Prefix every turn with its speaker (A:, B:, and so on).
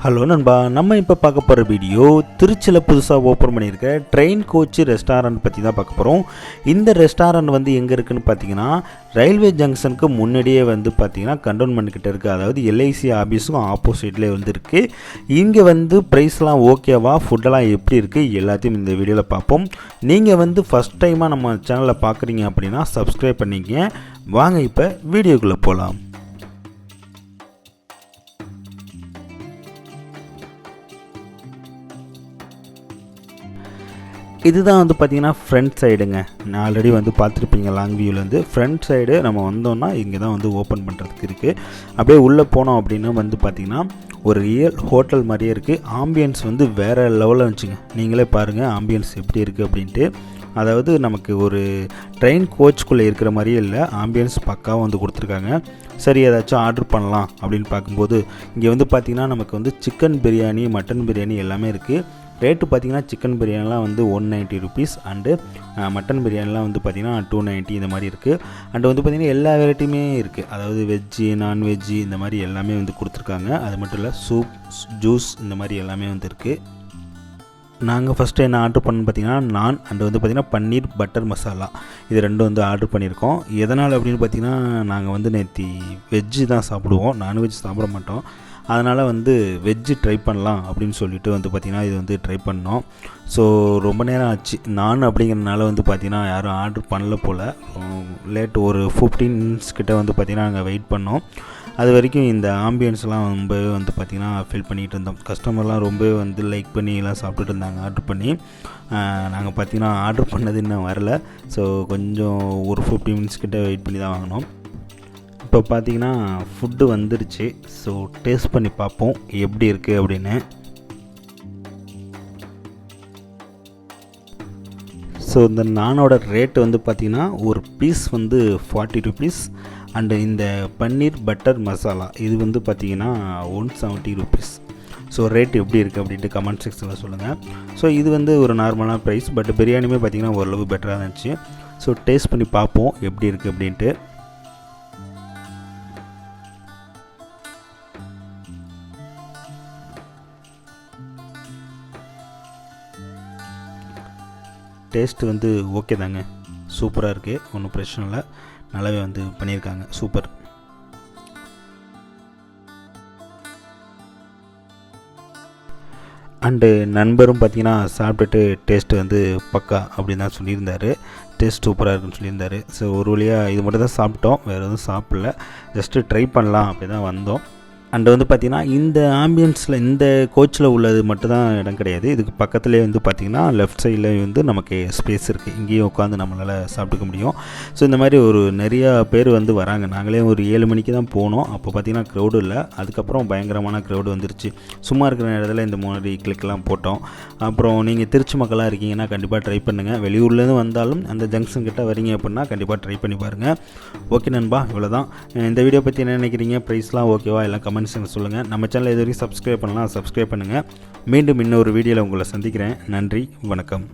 A: Hello நண்பா, நம்ம இப்போ பார்க்க போகிற வீடியோ திருச்சியில் புதுசாக ஓப்பன் பண்ணியிருக்க ட்ரெயின் கோச் ரெஸ்டாரண்ட் பற்றி தான் பார்க்க போகிறோம். இந்த ரெஸ்டாரண்ட் வந்து எங்கே இருக்குதுன்னு பார்த்தீங்கன்னா, ரயில்வே ஜங்ஷனுக்கு முன்னாடியே வந்து பார்த்தீங்கன்னா கண்டோன்மெண்ட் கிட்ட இருக்குது. அதாவது எல்ஐசி ஆஃபீஸுக்கும் ஆப்போசிட்லேயே வந்து இருக்குது. இங்கே வந்து ப்ரைஸ்லாம் ஓகேவா, ஃபுட்டெல்லாம் எப்படி இருக்குது எல்லாத்தையும் இந்த வீடியோவில் பார்ப்போம். நீங்கள் வந்து ஃபஸ்ட் டைமாக நம்ம சேனலில் பார்க்குறீங்க அப்படின்னா சப்ஸ்கிரைப் பண்ணிக்கங்க. வாங்க இப்போ வீடியோக்குள்ளே போகலாம். இதுதான் வந்து பார்த்திங்கன்னா ஃப்ரண்ட் சைடுங்க. நான் ஆல்ரெடி வந்து பார்த்துருப்பீங்க லாங் வியூவிலேருந்து. ஃப்ரண்ட் சைடு நம்ம வந்தோம்னா இங்கே தான் வந்து ஓப்பன் பண்ணுறதுக்கு இருக்குது. அப்படியே உள்ளே போனோம் அப்படின்னா வந்து பார்த்திங்கன்னா ஒரு ரியல் ஹோட்டல் மாதிரியே இருக்குது. ஆம்பியன்ஸ் வந்து வேறு லெவலில் இருந்துச்சுங்க. நீங்களே பாருங்கள் ஆம்பியன்ஸ் எப்படி இருக்குது அப்படின்ட்டு. அதாவது நமக்கு ஒரு ட்ரெயின் கோச்சுக்குள்ளே இருக்கிற மாதிரியே இல்லை, ஆம்பியன்ஸ் பக்காவாக வந்து கொடுத்துருக்காங்க. சரி, ஏதாச்சும் ஆர்டர் பண்ணலாம் அப்படின்னு பார்க்கும்போது இங்கே வந்து பார்த்திங்கன்னா நமக்கு வந்து சிக்கன் பிரியாணி, மட்டன் பிரியாணி எல்லாமே இருக்குது. ரேட்டு பார்த்திங்கன்னா சிக்கன் பிரியாணிலாம் வந்து 190 ருபீஸ் அண்டு மட்டன் பிரியாணிலாம் வந்து பார்த்திங்கன்னா 290 இந்த மாதிரி இருக்குது. அண்டு வந்து பார்த்திங்கன்னா எல்லா வெரைட்டியுமே இருக்குது. அதாவது வெஜ்ஜு, நான்வெஜ்ஜு இந்த மாதிரி எல்லாமே வந்து கொடுத்துருக்காங்க. அது மட்டும் இல்லை சூப், ஜூஸ் இந்த மாதிரி எல்லாமே வந்து இருக்குது. நாங்கள் ஃபஸ்ட்டு என்ன ஆர்டர் பண்ணு பார்த்திங்கன்னா நான் அண்டு வந்து பார்த்திங்கன்னா பன்னீர் பட்டர் மசாலா இது ரெண்டும் வந்து ஆர்டர் பண்ணியிருக்கோம். எதனால் அப்படின்னு பார்த்திங்கன்னா நாங்கள் வந்து நேற்று வெஜ்ஜு தான் சாப்பிடுவோம், நான்வெஜ் சாப்பிட மாட்டோம். அதனால் வந்து வெஜ்ஜு ட்ரை பண்ணலாம் அப்படின்னு சொல்லிட்டு வந்து பார்த்திங்கன்னா இது வந்து ட்ரை பண்ணோம். ஸோ ரொம்ப நேரம் ஆச்சு. நான் அப்படிங்கிறதுனால வந்து பார்த்திங்கன்னா யாரும் ஆர்டர் பண்ணல போல். லேட் ஒரு 15 மினிட்ஸ் கிட்ட வந்து பார்த்திங்கன்னா நாங்கள் வெயிட் பண்ணோம். அது வரைக்கும் இந்த ஆம்பியன்ஸ்லாம் ரொம்பவே வந்து பார்த்திங்கன்னா ஃபீல் பண்ணிகிட்டு இருந்தோம். கஸ்டமர்லாம் ரொம்பவே வந்து லைக் பண்ணி எல்லாம் சாப்பிட்டுட்டு இருந்தாங்க ஆர்டர் பண்ணி. நாங்கள் பார்த்திங்கன்னா ஆர்டர் பண்ணது இன்னும் வரல. ஸோ கொஞ்சம் ஒரு 15 மினிட்ஸ் கிட்ட வெயிட் பண்ணி தான் வாங்கினோம். இப்போ பார்த்திங்கன்னா ஃபுட்டு வந்துருச்சு. ஸோ டேஸ்ட் பண்ணி பார்ப்போம் எப்படி இருக்குது அப்படின்னு. ஸோ இந்த நானோட ரேட்டு வந்து பார்த்திங்கன்னா ஒரு பீஸ் வந்து 40 ருபீஸ். அண்டு இந்த பன்னீர் பட்டர் மசாலா இது வந்து பார்த்திங்கன்னா 170 ருபீஸ். ஸோ ரேட் எப்படி இருக்குது அப்படின்ட்டு கமெண்ட் செக்ஷனில் சொல்லுங்கள். ஸோ இது வந்து ஒரு நார்மலான ப்ரைஸ். பட் பிரியாணியுமே பார்த்திங்கன்னா ஓரளவு பெட்டராக இருந்துச்சு. ஸோ டேஸ்ட் பண்ணி பார்ப்போம் எப்படி இருக்குது அப்படின்ட்டு. டேஸ்ட்டு வந்து ஓகே தாங்க, சூப்பராக இருக்குது, ஒன்றும் பிரச்சனை இல்லை, நல்லாவே வந்து பண்ணியிருக்காங்க, சூப்பர். அண்டு நண்பரும் பார்த்திங்கன்னா சாப்பிட்டுட்டு டேஸ்ட்டு வந்து பக்கா அப்படின்னு தான் சொல்லியிருந்தார். டேஸ்ட் சூப்பராக இருக்குன்னு சொல்லியிருந்தார். ஸோ ஒரு வழியாக இது மட்டும் தான் சாப்பிட்டோம், வேறு எதுவும் சாப்பிடல. ஜஸ்ட்டு ட்ரை பண்ணலாம் அப்படி தான் வந்தோம். அண்டு வந்து பார்த்திங்கன்னா இந்த ஆம்பியன்ஸில் இந்த கோச்சில் உள்ளது மட்டும்தான் இடம் கிடையாது. இதுக்கு பக்கத்துலேயே வந்து பார்த்திங்கன்னா லெஃப்ட் சைடில் வந்து நமக்கு ஸ்பேஸ் இருக்குது. இங்கேயும் உட்காந்து நம்மளால் சாப்பிட்டுக்க முடியும். ஸோ இந்த மாதிரி ஒரு நிறையா பேர் வந்து வராங்க. நாங்களே ஒரு 7 மணிக்கு தான் போனோம். அப்போ பார்த்திங்கன்னா க்ரௌடு இல்லை. அதுக்கப்புறம் பயங்கரமான க்ரௌடு வந்துருச்சு. சும்மா இருக்கிற நேரத்தில் இந்த மாதிரி கிளிக்கெலாம் போட்டோம். அப்புறம் நீங்கள் திருச்சி மக்களாக இருக்கீங்கன்னா கண்டிப்பாக ட்ரை பண்ணுங்கள். வெளியூர்லேருந்து வந்தாலும் அந்த ஜங்ஷன் கிட்ட வரீங்க அப்படின்னா கண்டிப்பாக ட்ரை பண்ணி பாருங்கள். ஓகே நண்பா, இவ்வளோ தான். இந்த வீடியோ பற்றி என்ன நினைக்கிறீங்க, ப்ரைஸ்லாம் ஓகேவா எல்லாம் கமெண்ட் சொல்லுங்கள். நம்ம சேனலை இது வரைக்கும் சப்ஸ்கிரைப் பண்ணலாம், சப்ஸ்கிரைப் பண்ணுங்கள். மீண்டும் இன்னொரு வீடியோவில் உங்களை சந்திக்கிறேன். நன்றி, வணக்கம்.